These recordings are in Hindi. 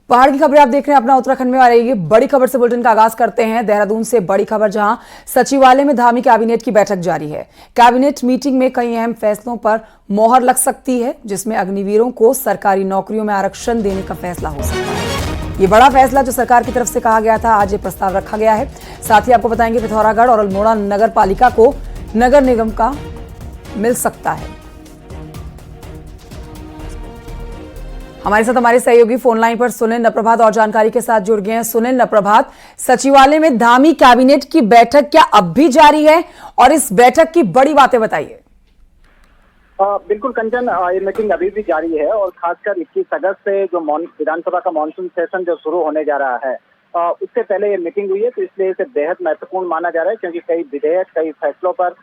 पहाड़ की खबरें आप देख रहे हैं अपना उत्तराखंड में आ रही है बड़ी खबर से बुलेटिन का आगाज करते हैं। देहरादून से बड़ी खबर, जहां सचिवालय में धामी कैबिनेट की बैठक जारी है। कैबिनेट मीटिंग में कई अहम फैसलों पर मोहर लग सकती है, जिसमें अग्निवीरों को सरकारी नौकरियों में आरक्षण देने का फैसला हो सकता है। ये बड़ा फैसला जो सरकार की तरफ से कहा गया था, आज ये प्रस्ताव रखा गया है। साथ ही आपको बताएंगे पिथौरागढ़ और अल्मोड़ा नगर पालिका को नगर निगम का मिल सकता है। हमारे साथ हमारे सहयोगी फोन लाइन पर सुनील नप्रभात और जानकारी के साथ जुड़ गए हैं। सुनील नप्रभात, सचिवालय में धामी कैबिनेट की बैठक क्या अब भी जारी है, और इस बैठक की बड़ी बातें बताइए। बिल्कुल कंचन, ये मीटिंग अभी भी जारी है और खासकर 21 अगस्त से जो विधानसभा का मानसून सेशन जो शुरू होने जा रहा है, उससे पहले ये मीटिंग हुई है, तो इसलिए इसे बेहद महत्वपूर्ण माना जा रहा है, क्योंकि कई विधेयक, कई फैसलों पर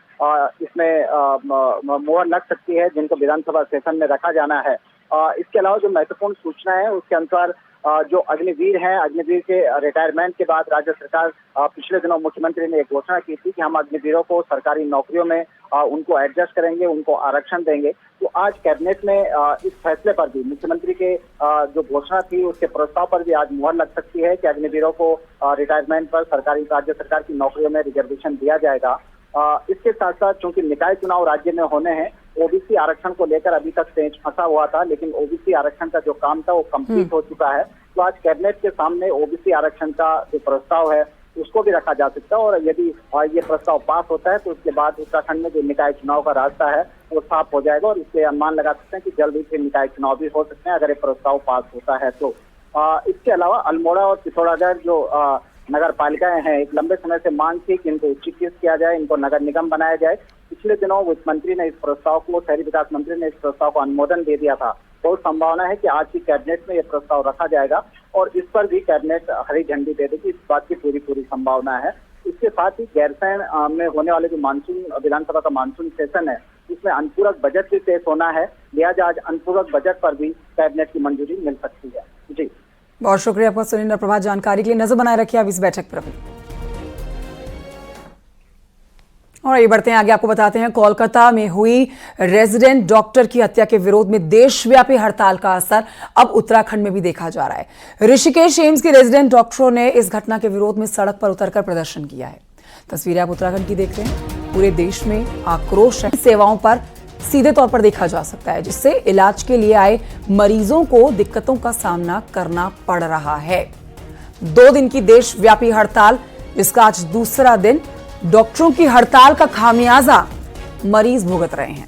इसमें मोहर लग सकती है, जिनको विधानसभा सेशन में रखा जाना है। इसके अलावा जो महत्वपूर्ण सूचना है उसके अनुसार जो अग्निवीर हैं, अग्निवीर के रिटायरमेंट के बाद राज्य सरकार पिछले दिनों मुख्यमंत्री ने एक घोषणा की थी कि हम अग्निवीरों को सरकारी नौकरियों में उनको एडजस्ट करेंगे, उनको आरक्षण देंगे। तो आज कैबिनेट में इस फैसले पर भी, मुख्यमंत्री के जो घोषणा थी उसके प्रस्ताव पर भी आज मुहर लग सकती है कि अग्निवीरों को रिटायरमेंट पर राज्य सरकार की नौकरियों में रिजर्वेशन दिया जाएगा। इसके साथ साथ चूंकि निकाय चुनाव राज्य में होने हैं, ओबीसी आरक्षण को लेकर अभी तक पेच फंसा हुआ था, लेकिन ओबीसी आरक्षण का जो काम था वो कंप्लीट हो चुका है। तो आज कैबिनेट के सामने ओबीसी आरक्षण का जो प्रस्ताव है उसको भी रखा जा सकता है, और यदि ये प्रस्ताव पास होता है तो उसके बाद उत्तराखंड में जो निकाय चुनाव का रास्ता है वो साफ हो जाएगा, और इससे अनुमान लगा सकते हैं कि जल्द ही फिर निकाय चुनाव भी हो सकते हैं अगर ये प्रस्ताव पास होता है तो। इसके अलावा अल्मोड़ा और पिथौरागढ़ जो नगर पालिकाएं हैं, एक लंबे समय से मांग थी कि इनको उच्चीकृत किया जाए, इनको नगर निगम बनाया जाए। पिछले दिनों वित्त मंत्री ने इस प्रस्ताव को, शहरी विकास मंत्री ने इस प्रस्ताव को अनुमोदन दे दिया था। बहुत संभावना है कि आज की कैबिनेट में यह प्रस्ताव रखा जाएगा और इस पर भी कैबिनेट हरी झंडी दे देगी, इस बात की पूरी संभावना है। इसके साथ ही गैरसैंण में होने वाले जो विधानसभा का मानसून सेशन है, इसमें अनुपूरक बजट भी पेश होना है, लिहाजा आज अनुपूरक बजट पर भी कैबिनेट की मंजूरी मिल सकती है। जी, बहुत शुक्रिया आपका सुनील नप्रभात, जानकारी के लिए। नजर बनाए रखिए आप इस बैठक पर भी। और ये बढ़ते हैं आगे, आपको बताते हैं कोलकाता में हुई रेजिडेंट डॉक्टर की हत्या के विरोध में देशव्यापी हड़ताल का असर अब उत्तराखंड में भी देखा जा रहा है। ऋषिकेश एम्स के रेजिडेंट डॉक्टरों ने इस घटना के विरोध में सड़क पर उतरकर प्रदर्शन किया है। तस्वीरें आप उत्तराखंड की देख रहे हैं। पूरे देश में आक्रोश है, सेवाओं पर सीधे तौर पर देखा जा सकता है, जिससे इलाज के लिए आए मरीजों को दिक्कतों का सामना करना पड़ रहा है। 2 दिन की देशव्यापी हड़ताल, जिसका आज दूसरा दिन, डॉक्टरों की हड़ताल का खामियाजा मरीज भुगत रहे हैं।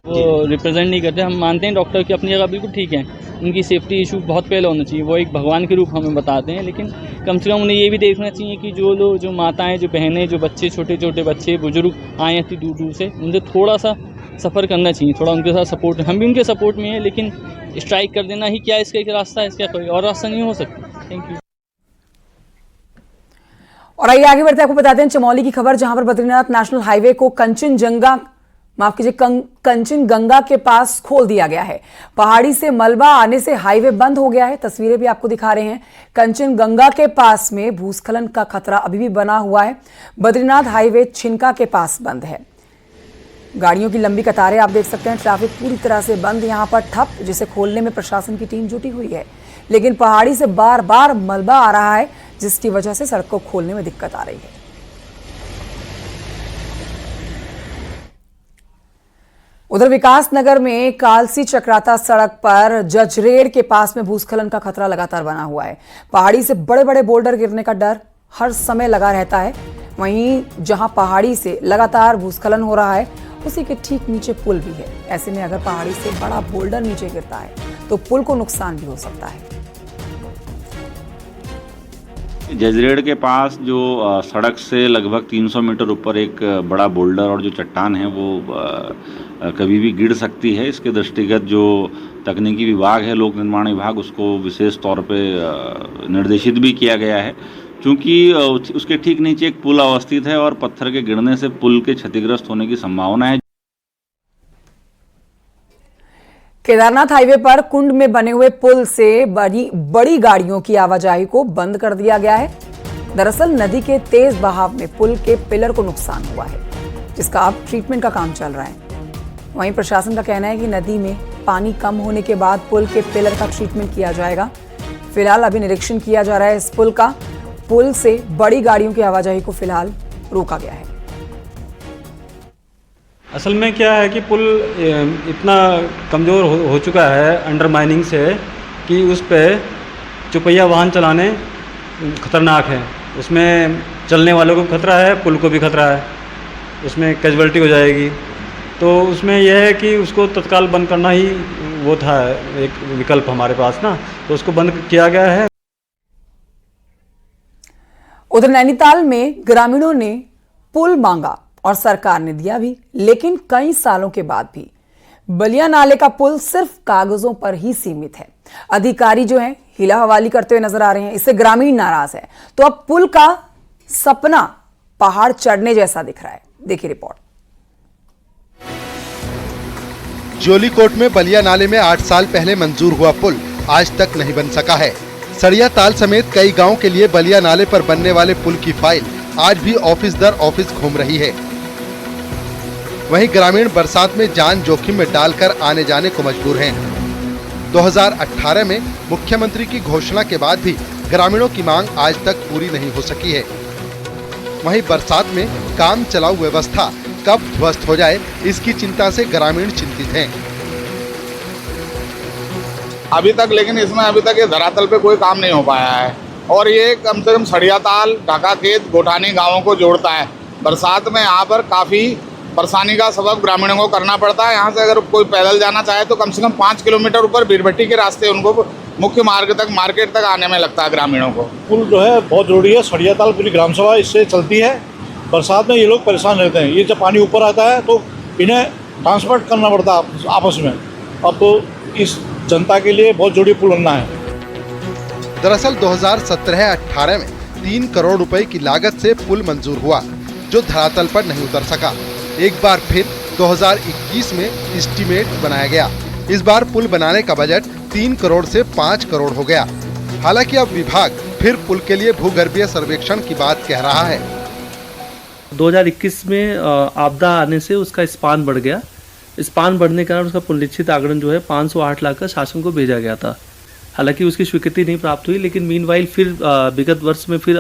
वो रिप्रेजेंट नहीं करते। हम मानते हैं डॉक्टर की अपनी जगह बिल्कुल ठीक है, उनकी सेफ्टी इशू बहुत पहले होना चाहिए, वो एक भगवान के रूप हमें बताते हैं, लेकिन कम से कम उन्हें ये भी देखना चाहिए कि जो लोग, जो माताएं, जो बहनें, जो बच्चे, छोटे छोटे बच्चे, बुजुर्ग आए इतनी दूर दूर से, उनसे थोड़ा सा सफ़र करना चाहिए, थोड़ा उनके साथ सपोर्ट, हम भी उनके सपोर्ट में हैं, लेकिन स्ट्राइक कर देना ही क्या इसका एक रास्ता है, इसका कोई और रास्ता नहीं हो सकता। Thank you. और आइए आगे बढ़ते, आपको बताते हैं चमोली की खबर, जहां पर बद्रीनाथ नेशनल हाईवे को कंचनजंगा के पास खोल दिया गया है। पहाड़ी से मलबा आने से हाईवे बंद हो गया है। तस्वीरें भी आपको दिखा रहे हैं। कंचनजंगा के पास में भूस्खलन का खतरा अभी भी बना हुआ है। बद्रीनाथ हाईवे छिनका के पास बंद है। गाड़ियों की लंबी कतारें आप देख सकते हैं। ट्रैफिक पूरी तरह से बंद, यहां पर ठप, जिसे खोलने में प्रशासन की टीम जुटी हुई है, लेकिन पहाड़ी से बार बार मलबा आ रहा है, जिसकी वजह से सड़क को खोलने में दिक्कत आ रही है। उधर विकास नगर में कालसी चक्राता सड़क पर जजरेड़ के पास में भूस्खलन का खतरा लगातार बना हुआ है। पहाड़ी से बड़े बड़े बोल्डर गिरने का डर हर समय लगा रहता है। वहीं जहां पहाड़ी से लगातार भूस्खलन हो रहा है, उसी के ठीक नीचे पुल भी है। ऐसे में अगर पहाड़ी से बड़ा बोल्डर नीचे गिरता है तो पुल को नुकसान भी हो सकता है। जजरेड़ के पास जो सड़क से लगभग 300 मीटर ऊपर एक बड़ा बोल्डर और जो चट्टान है वो कभी भी गिर सकती है। इसके दृष्टिगत जो तकनीकी विभाग है, लोक निर्माण विभाग, उसको विशेष तौर पे निर्देशित भी किया गया है, क्योंकि उसके ठीक नीचे एक पुल अवस्थित है और पत्थर के गिरने से पुल के क्षतिग्रस्त होने की संभावना है। केदारनाथ हाईवे पर कुंड में बने हुए पुल से बड़ी गाड़ियों की आवाजाही को बंद कर दिया गया है। दरअसल नदी के तेज बहाव में पुल के पिलर को नुकसान हुआ है, जिसका अब ट्रीटमेंट का काम चल रहा है। वहीं प्रशासन का कहना है कि नदी में पानी कम होने के बाद पुल के पिलर का ट्रीटमेंट किया जाएगा। फिलहाल अभी निरीक्षण किया जा रहा है इस पुल का। पुल से बड़ी गाड़ियों की आवाजाही को फिलहाल रोका गया है। असल में क्या है कि पुल इतना कमज़ोर हो चुका है अंडरमाइनिंग से कि उस पर चौपहिया वाहन चलाने खतरनाक है। उसमें चलने वालों को खतरा है, पुल को भी खतरा है, उसमें कैजुअल्टी हो जाएगी। तो उसमें यह है कि उसको तत्काल बंद करना ही वो था एक विकल्प हमारे पास ना, तो उसको बंद किया गया है। उधर नैनीताल में ग्रामीणों ने पुल मांगा और सरकार ने दिया भी, लेकिन कई सालों के बाद भी बलिया नाले का पुल सिर्फ कागजों पर ही सीमित है। अधिकारी जो हैं हिला हवाली करते हुए नजर आ रहे हैं, इससे ग्रामीण नाराज है। तो अब पुल का सपना पहाड़ चढ़ने जैसा दिख रहा है। देखिए रिपोर्ट। जोलीकोट में बलिया नाले में 8 साल पहले मंजूर हुआ पुल आज तक नहीं बन सका है। सड़िया ताल समेत कई गांव के लिए बलिया नाले पर बनने वाले पुल की फाइल आज भी ऑफिस दर ऑफिस घूम रही है। वहीं ग्रामीण बरसात में जान जोखिम में डालकर आने जाने को मजबूर हैं। 2018 में मुख्यमंत्री की घोषणा के बाद भी ग्रामीणों की मांग आज तक पूरी नहीं हो सकी है। वहीं बरसात में काम चलाऊ व्यवस्था कब ध्वस्त हो जाए, इसकी चिंता से ग्रामीण चिंतित हैं। अभी तक ये धरातल पे कोई काम नहीं हो पाया है और ये कम से कम सड़िया ताल, ढाका खेत, गोठानी गांवों को जोड़ता है। बरसात में यहाँ पर काफ़ी परेशानी का सबब ग्रामीणों को करना पड़ता है। यहाँ से अगर कोई पैदल जाना चाहे तो कम से कम 5 किलोमीटर ऊपर बीरभट्टी के रास्ते उनको मुख्य मार्ग तक, मार्केट तक आने में लगता है ग्रामीणों को। पुल जो है बहुत जरूरी है। सड़िया ताल पूरी ग्राम सभा इससे चलती है। बरसात में ये लोग परेशान रहते हैं। ये जब पानी ऊपर आता है तो इन्हें ट्रांसपोर्ट करना पड़ता है आपस में। अब तो इस जनता के लिए बहुत जरूरी पुल बनना है। दरअसल 2017-18 में 3 करोड़ रुपए की लागत से पुल मंजूर हुआ, जो धरातल पर नहीं उतर सका। एक बार फिर 2021 में एस्टीमेट बनाया गया। इस बार पुल बनाने का बजट 3 करोड़ से 5 करोड़ हो गया। हालांकि अब विभाग फिर पुल के लिए भूगर्भीय सर्वेक्षण की बात कह रहा है। 2021 में आपदा आने से उसका स्पान बढ़ गया। स्पान बढ़ने के कारण उसका पुनरीक्षित आंकड़न जो है 508 लाख का शासन को भेजा गया था। हालांकि उसकी स्वीकृति नहीं प्राप्त हुई, लेकिन मीनवाइल फिर विगत वर्ष में फिर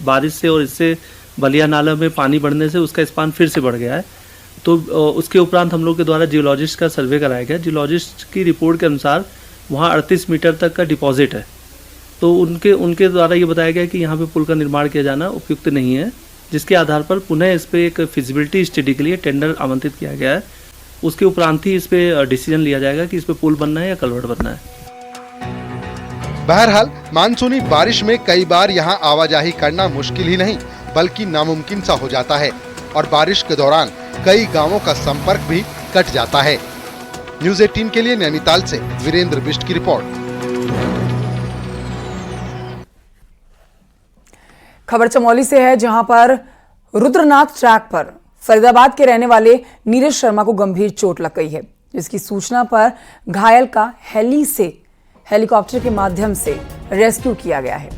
बारिश से और इससे बलिया नाला में पानी बढ़ने से उसका स्पान फिर से बढ़ गया है। तो उसके उपरांत हम लोग के द्वारा जियोलॉजिस्ट का सर्वे कराया गया। जियोलॉजिस्ट की रिपोर्ट के अनुसार वहाँ 38 मीटर तक का डिपॉजिट है। तो उनके द्वारा ये बताया गया कि यहाँ पे पुल का निर्माण किया जाना उपयुक्त नहीं है, जिसके आधार पर पुनः इस पर एक फिजिबिलिटी स्टडी के लिए टेंडर आमंत्रित किया गया है। उसके उपरांत ही इस पर डिसीजन लिया जाएगा कि इस पर पुल बनना है या कलवर्ट बनना है। बहरहाल मानसूनी बारिश में कई बार यहाँ आवाजाही करना मुश्किल ही नहीं बल्कि नामुमकिन सा हो जाता है और बारिश के दौरान कई गांवों का संपर्क भी कट जाता है। न्यूज़ 18 के लिए नैनीताल से वीरेंद्र बिष्ट की रिपोर्ट। खबर चमोली से है, जहां पर रुद्रनाथ ट्रैक पर फरीदाबाद के रहने वाले नीरज शर्मा को गंभीर चोट लग गई है, जिसकी सूचना पर घायल का हेलीकॉप्टर के माध्यम से रेस्क्यू किया गया है।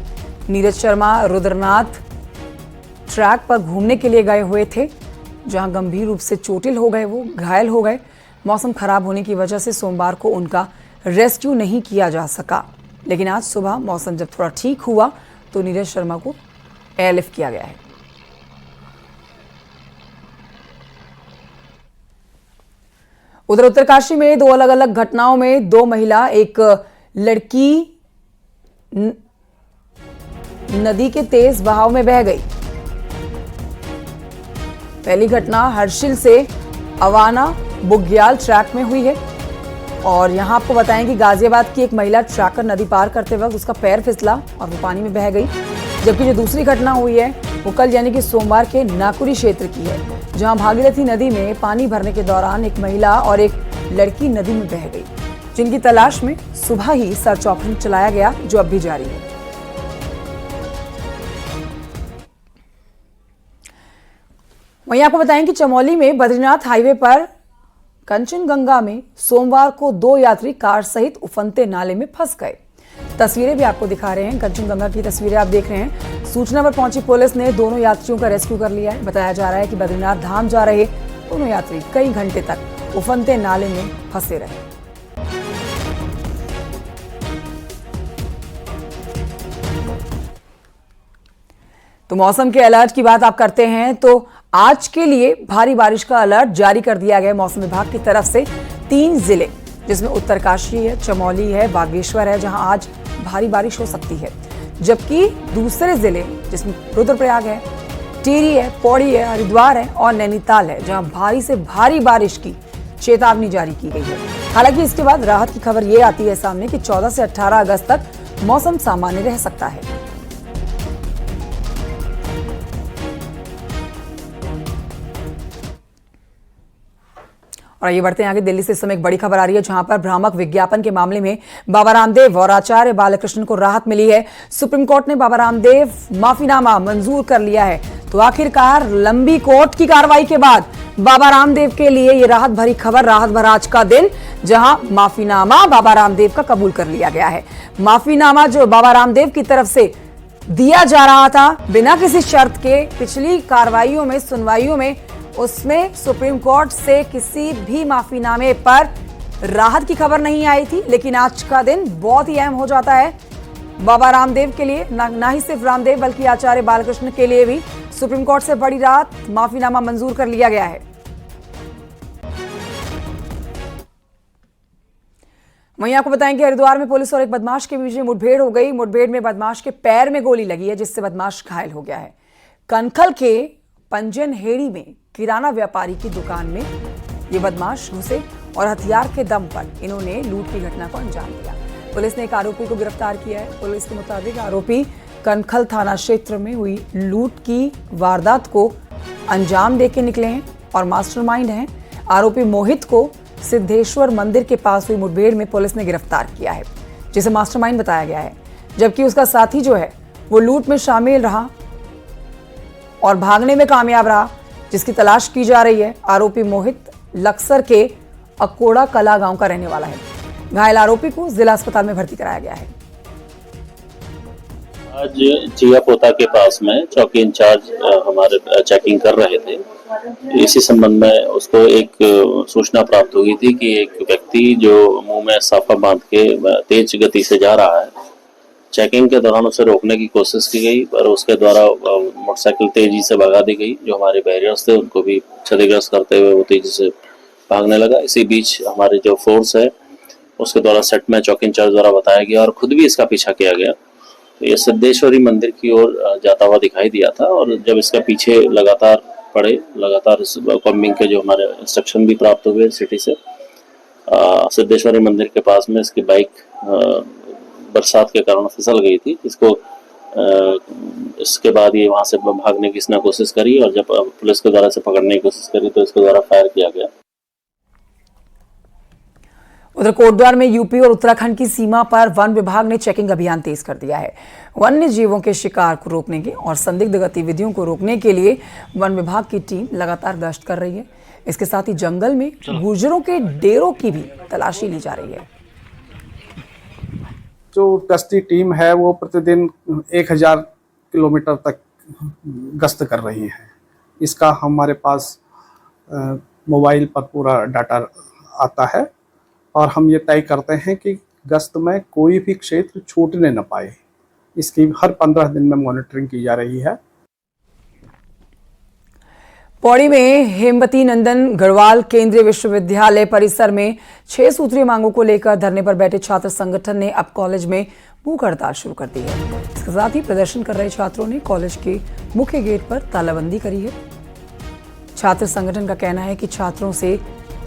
नीरज शर्मा रुद्रनाथ ट्रैक पर घूमने के लिए गए हुए थे, जहां गंभीर रूप से चोटिल हो गए, वो घायल हो गए। मौसम खराब होने की वजह से सोमवार को उनका रेस्क्यू नहीं किया जा सका, लेकिन आज सुबह मौसम जब थोड़ा ठीक हुआ तो नीरज शर्मा को एयरलिफ्ट किया गया है। उधर उत्तरकाशी में 2 अलग अलग घटनाओं में 2 महिला, एक लड़की नदी के तेज बहाव में बह गई। पहली घटना हर्षिल से अवाना बुग्याल ट्रैक में हुई है और यहां आपको बताएं कि गाजियाबाद की एक महिला ट्रैकर नदी पार करते वक्त उसका पैर फिसला और वो पानी में बह गई। जबकि जो दूसरी घटना हुई है वो कल यानी कि सोमवार के नाकुरी क्षेत्र की है, जहां भागीरथी नदी में पानी भरने के दौरान एक महिला और एक लड़की नदी में बह गई, जिनकी तलाश में सुबह ही सर्च ऑपरेशन चलाया गया, जो अब भी जारी है। वहीं आपको बताएं कि चमोली में बद्रीनाथ हाईवे पर कंचनगंगा में सोमवार को 2 यात्री कार सहित उफनते नाले में फंस गए। तस्वीरें भी आपको दिखा रहे हैं, कंचनजंगा की तस्वीरें आप देख रहे हैं। सूचना पर पहुंची पुलिस ने दोनों यात्रियों का रेस्क्यू कर लिया है। बताया जा रहा है कि बद्रीनाथ धाम जा रहे दोनों यात्री कई घंटे तक उफनते नाले में फंसे रहे। तो मौसम के अलर्ट की बात आप करते हैं तो आज के लिए भारी बारिश का अलर्ट जारी कर दिया गया मौसम विभाग की तरफ से। 3 जिले जिसमें उत्तरकाशी है, चमोली है, बागेश्वर है, जहां आज भारी बारिश हो सकती है, जबकि दूसरे जिले जिसमें रुद्रप्रयाग है, टिहरी है, पौड़ी है, हरिद्वार है और नैनीताल है, जहां भारी से भारी बारिश की चेतावनी जारी की गई है। हालांकि इसके बाद राहत की खबर ये आती है सामने कि 14 से 18 अगस्त तक मौसम सामान्य रह सकता है। और ये बढ़ते हैं आगे। दिल्ली से इस समय एक बड़ी खबर आ रही है, जहां पर भ्रामक विज्ञापन के मामले में बाबा रामदेव और आचार्य बालकृष्ण को राहत मिली है। सुप्रीम कोर्ट ने बाबा रामदेव माफीनामा मंजूर कर लिया है। तो आखिरकार लंबी कोर्ट की कार्रवाई के बाद बाबा रामदेव के लिए ये राहत भरी खबर, राहत भरा आज का दिन, जहां माफीनामा बाबा रामदेव का कबूल कर लिया गया है। माफीनामा जो बाबा रामदेव की तरफ से दिया जा रहा था बिना किसी शर्त के, पिछली कार्रवाइयों में, सुनवाइयों में, उसमें सुप्रीम कोर्ट से किसी भी माफीनामे पर राहत की खबर नहीं आई थी। लेकिन आज का दिन बहुत ही अहम हो जाता है बाबा रामदेव के लिए, ना ही सिर्फ रामदेव बल्कि आचार्य बालकृष्ण के लिए भी। सुप्रीम कोर्ट से बड़ी राहत, माफीनामा मंजूर कर लिया गया है। वहीं आपको बताएं कि हरिद्वार में पुलिस और एक बदमाश के बीच में मुठभेड़ हो गई। मुठभेड़ में बदमाश के पैर में गोली लगी है, जिससे बदमाश घायल हो गया है। कनखल के पंजन हेड़ी में किराना व्यापारी की दुकान में ये बदमाश घुसे और हथियार के दम पर इन्होंने लूट की घटना को अंजाम दिया। पुलिस ने एक आरोपी को गिरफ्तार किया है। पुलिस के मुताबिक आरोपी कनखल थाना क्षेत्र में हुई लूट की वारदात को अंजाम देके निकले हैं और मास्टरमाइंड हैं। आरोपी मोहित को सिद्धेश्वर मंदिर के पास हुई मुठभेड़ में पुलिस ने गिरफ्तार किया है, जिसे मास्टरमाइंड बताया गया है। जबकि उसका साथी जो है वो लूट में शामिल रहा और भागने में कामयाब रहा, जिसकी तलाश की जा रही है। आरोपी मोहित लक्सर के अकोड़ा कला गांव का रहने वाला है। घायल आरोपी को जिला अस्पताल में भर्ती कराया गया है। आज जिया पोता के पास में चौकी इंचार्ज हमारे चेकिंग कर रहे थे। इसी संबंध में उसको एक सूचना प्राप्त हुई थी कि एक व्यक्ति जो मुंह में साफा बांध के तेज गति से जा रहा है। चेकिंग के दौरान उसे रोकने की कोशिश की गई, पर उसके द्वारा मोटरसाइकिल तेजी से भगा दी गई। जो हमारे बैरियर्स थे उनको भी क्षतिग्रस्त करते हुए वो तेजी से भागने लगा। इसी बीच हमारे जो फोर्स है उसके द्वारा सेट में चौकी इंचार्ज द्वारा बताया गया और खुद भी इसका पीछा किया गया। तो ये सिद्धेश्वरी मंदिर की ओर जाता हुआ दिखाई दिया था और जब इसका पीछे लगातार कॉम्बिंग के जो हमारे इंस्ट्रक्शन भी प्राप्त हुए सिटी से, सिद्धेश्वरी मंदिर के पास में इसकी बाइक बरसात के कारण फिसल गई थी, जिसको इसके बाद ये वहां से भागने की इसने कोशिश करी और जब पुलिस के द्वारा से पकड़ने की कोशिश करी तो इसके द्वारा फायर किया गया। उधर कोटद्वार में यूपी और उत्तराखंड की सीमा पर वन विभाग ने चेकिंग अभियान तेज कर दिया है। वन्य जीवों के शिकार को रोकने के और संदिग्ध गतिविधियों को रोकने के लिए वन विभाग की टीम लगातार गश्त कर रही है। इसके साथ ही जंगल में गुर्जरों के डेरों की भी तलाशी ली जा रही है। जो गश्ती टीम है वो प्रतिदिन 1000 किलोमीटर तक गश्त कर रही है। इसका हमारे पास मोबाइल पर पूरा डाटा आता है और हम ये तय करते हैं कि गश्त में कोई भी क्षेत्र छूटने न पाए। इसकी हर 15 दिन में मॉनिटरिंग की जा रही है। पौड़ी में हेमवती नंदन गढ़वाल केंद्रीय विश्वविद्यालय परिसर में 6 सूत्रीय मांगों को लेकर धरने पर बैठे छात्र संगठन ने अब कॉलेज में भूख हड़ताल शुरू कर दी है। इसके साथ ही प्रदर्शन कर रहे छात्रों ने कॉलेज के मुख्य गेट पर तालाबंदी करी है। छात्र संगठन का कहना है कि छात्रों से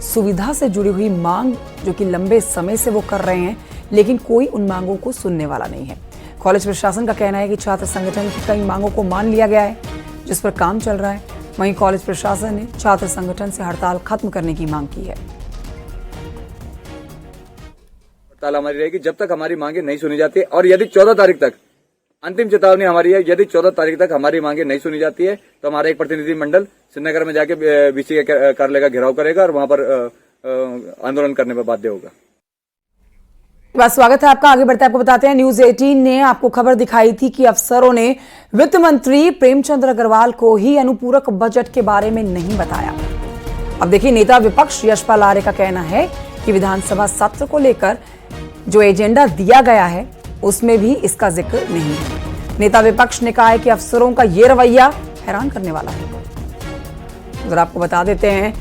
सुविधा से जुड़ी हुई मांग जो कि लंबे समय से वो कर रहे हैं, लेकिन कोई उन मांगों को सुनने वाला नहीं है। कॉलेज प्रशासन का कहना है कि छात्र संगठन की कई मांगों को मान लिया गया है, जिस पर काम चल रहा है। वहीं कॉलेज प्रशासन ने छात्र संगठन से हड़ताल खत्म करने की मांग की है। हड़ताल हमारी रहेगी जब तक हमारी मांगे नहीं सुनी जाती है और यदि 14 तारीख तक, अंतिम चेतावनी हमारी है, यदि 14 तारीख तक हमारी मांगे नहीं सुनी जाती है तो हमारा एक प्रतिनिधि मंडल श्रीनगर में जाके बीसी के कार्यालय का घेराव करेगा और वहां पर आंदोलन करने पर बाध्य होगा। बस स्वागत है आपका। आगे बढ़ते आपको बताते हैं, न्यूज 18 ने आपको खबर दिखाई थी कि अफसरों ने वित्त मंत्री प्रेमचंद अग्रवाल को ही अनुपूरक बजट के बारे में नहीं बताया। अब देखिए, नेता विपक्ष यशपाल आर्य का कहना है कि विधानसभा सत्र को लेकर जो एजेंडा दिया गया है उसमें भी इसका जिक्र नहीं है। नेता विपक्ष ने कहा है कि अफसरों का ये रवैया हैरान करने वाला है। जरा आपको बता देते हैं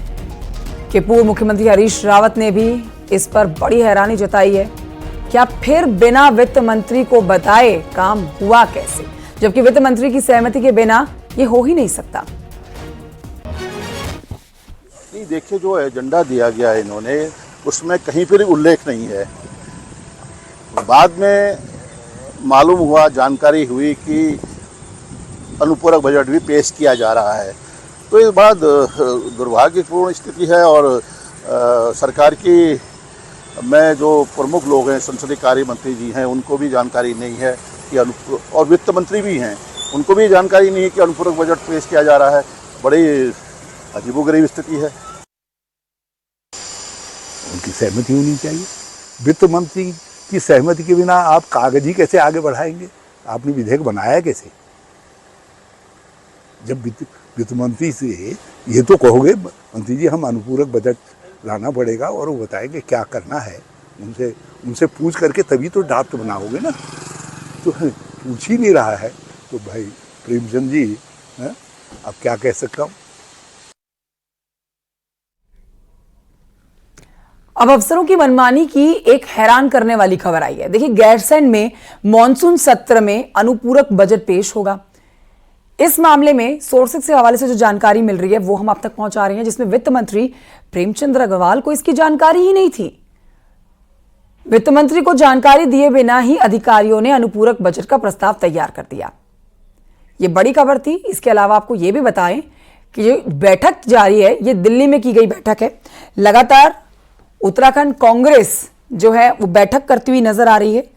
कि पूर्व मुख्यमंत्री हरीश रावत ने भी इस पर बड़ी हैरानी जताई है। क्या फिर बिना वित्त मंत्री को बताए काम हुआ कैसे, जबकि वित्त मंत्री की सहमति के बिना ये हो ही नहीं सकता। नहीं, देखिए, जो एजेंडा दिया गया है इन्होंने, उसमें कहीं पर उल्लेख नहीं है। बाद में मालूम हुआ, जानकारी हुई कि अनुपूरक बजट भी पेश किया जा रहा है। तो ये बड़ा दुर्भाग्यपूर्ण स्थिति है। और सरकार की में जो प्रमुख लोग हैं, संसदीय कार्य मंत्री जी हैं, उनको भी जानकारी नहीं है कि और वित्त मंत्री भी हैं, उनको भी जानकारी नहीं है कि अनुपूरक बजट पेश किया जा रहा है। बड़ी अजीबोगरीब स्थिति है। उनकी सहमति होनी चाहिए। वित्त मंत्री की सहमति के बिना आप कागज ही कैसे आगे बढ़ाएंगे? आपने विधेयक बनाया कैसे? जब वित्त मंत्री से ये तो कहोगे, मंत्री जी हम अनुपूरक बजट लाना पड़ेगा और वो बताएंगे क्या करना है, उनसे पूछ करके तभी तो ड्राफ्ट बनाओगे ना। तो पूछ ही नहीं रहा है तो भाई प्रेमचंद जी, अब क्या कह सकता हूँ। अब अफसरों की मनमानी की एक हैरान करने वाली खबर आई है। देखिए, गैरसैंण में मॉनसून सत्र में अनुपूरक बजट पेश होगा। इस मामले में सोर्सेज के हवाले से जो जानकारी मिल रही है वो हम आप तक पहुंचा रहे हैं, जिसमें वित्त मंत्री प्रेमचंद अग्रवाल को इसकी जानकारी ही नहीं थी। वित्त मंत्री को जानकारी दिए बिना ही अधिकारियों ने अनुपूरक बजट का प्रस्ताव तैयार कर दिया। ये बड़ी खबर थी। इसके अलावा आपको ये भी बताएं कि ये बैठक जारी है, ये दिल्ली में की गई बैठक है। लगातार उत्तराखंड कांग्रेस जो है वो बैठक करती हुई नजर आ रही है।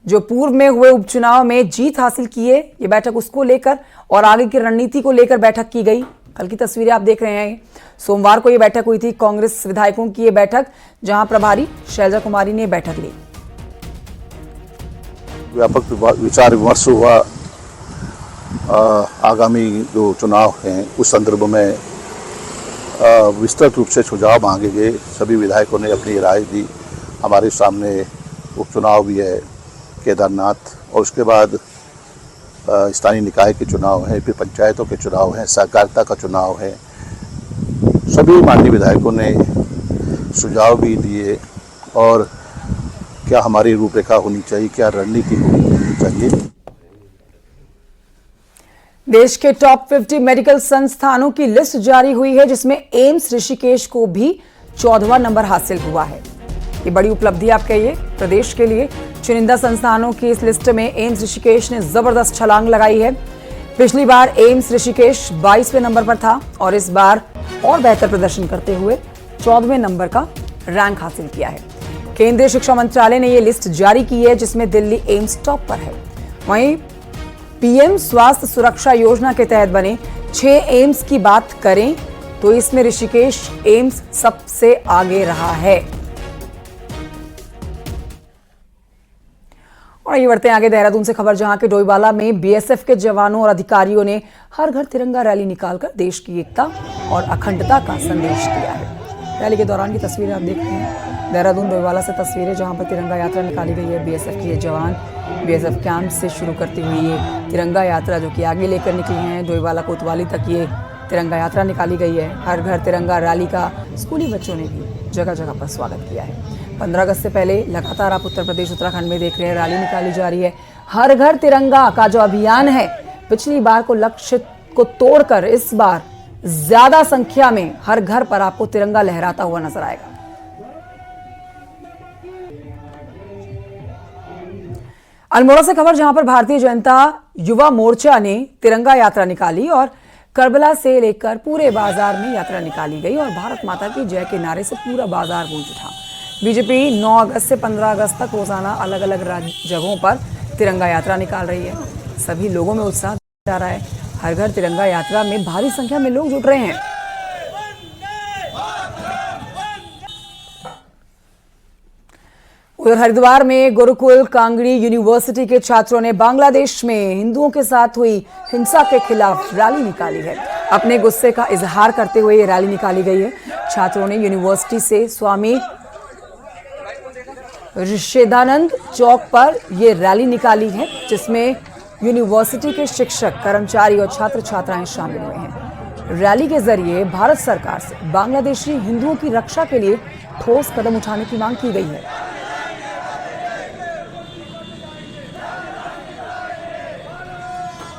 जो पूर्व में हुए उपचुनाव में जीत हासिल की है, ये बैठक उसको लेकर और आगे की रणनीति को लेकर बैठक की गई। कल की तस्वीरें आप देख रहे हैं। सोमवार को ये बैठक हुई थी, कांग्रेस विधायकों की ये बैठक, जहां प्रभारी शैलजा कुमारी ने बैठक ली। व्यापक विचार विमर्श हुआ। आगामी जो चुनाव हैं उस संदर्भ में विस्तृत रूप से सुझाव मांगे गए। सभी विधायकों ने अपनी राय दी। हमारे सामने उपचुनाव भी है, केदारनाथ, और उसके बाद स्थानीय निकाय के चुनाव हैं, फिर पंचायतों के चुनाव हैं, सहकारिता का चुनाव है। सभी माननीय विधायकों ने सुझाव भी दिए और क्या हमारी रूपरेखा होनी चाहिए, क्या रणनीति होनी चाहिए। देश के टॉप 50 मेडिकल संस्थानों की लिस्ट जारी हुई है, जिसमें एम्स ऋषिकेश को भी 14वां नंबर हासिल हुआ है। ये बड़ी उपलब्धि आप कहिए प्रदेश के लिए। चुनिंदा संस्थानों की इस लिस्ट में एम्स ऋषिकेश ने जबरदस्त छलांग लगाई है। पिछली बार एम्स ऋषिकेश 22वें नंबर पर था और इस बार और बेहतर प्रदर्शन करते हुए 14वें नंबर का रैंक हासिल किया है। केंद्रीय शिक्षा मंत्रालय ने यह लिस्ट जारी की है, जिसमें दिल्ली एम्स टॉप पर है। वहीं पीएम स्वास्थ्य सुरक्षा योजना के तहत बने 6 एम्स की बात करें तो इसमें ऋषिकेश एम्स सबसे आगे रहा है। और ये बढ़ते हैं आगे देहरादून से खबर, जहां के डोईवाला में बीएसएफ के जवानों और अधिकारियों ने हर घर तिरंगा रैली निकालकर देश की एकता और अखंडता का संदेश दिया है। रैली के दौरान की तस्वीरें आप देख रहे हैं। देहरादून डोईवाला से तस्वीरें, जहां पर तिरंगा यात्रा निकाली गई है। बीएसएफ के ये जवान बीएसएफ कैंप से शुरू करती हुई ये तिरंगा यात्रा जो कि आगे लेकर निकली हैं, डोईवाला कोतवाली तक ये तिरंगा यात्रा निकाली गई है। हर घर तिरंगा रैली का स्कूली बच्चों ने भी जगह जगह पर स्वागत किया है। 15 अगस्त से पहले लगातार आप उत्तर प्रदेश उत्तराखंड में देख रहे हैं, रैली निकाली जा रही है। हर घर तिरंगा का जो अभियान है, पिछली बार को लक्ष्य को तोड़कर इस बार ज्यादा संख्या में हर घर पर आपको तिरंगा लहराता हुआ नजर आएगा। अल्मोड़ा से खबर, जहां पर भारतीय जनता युवा मोर्चा ने तिरंगा यात्रा निकाली और करबला से लेकर पूरे बाजार में यात्रा निकाली गई और भारत माता की जय के नारे से पूरा बाजार गूंज उठा। बीजेपी 9 अगस्त से 15 अगस्त तक रोजाना अलग अलग जगहों पर तिरंगा यात्रा निकाल रही है। सभी लोगों में उत्साह जा रहा है। हर घर तिरंगा यात्रा में भारी संख्या में लोग जुट रहे हैं। उधर हरिद्वार में गुरुकुल कांगड़ी यूनिवर्सिटी के छात्रों ने बांग्लादेश में हिंदुओं के साथ हुई हिंसा के खिलाफ रैली निकाली है। अपने गुस्से का इजहार करते हुए ये रैली निकाली गई है। छात्रों ने यूनिवर्सिटी से स्वामी ऋषिदानंद चौक पर ये रैली निकाली है, जिसमें यूनिवर्सिटी के शिक्षक, कर्मचारी और छात्र छात्राएं शामिल हुए हैं। रैली के जरिए भारत सरकार से बांग्लादेशी हिंदुओं की रक्षा के लिए ठोस कदम उठाने की मांग की गई है।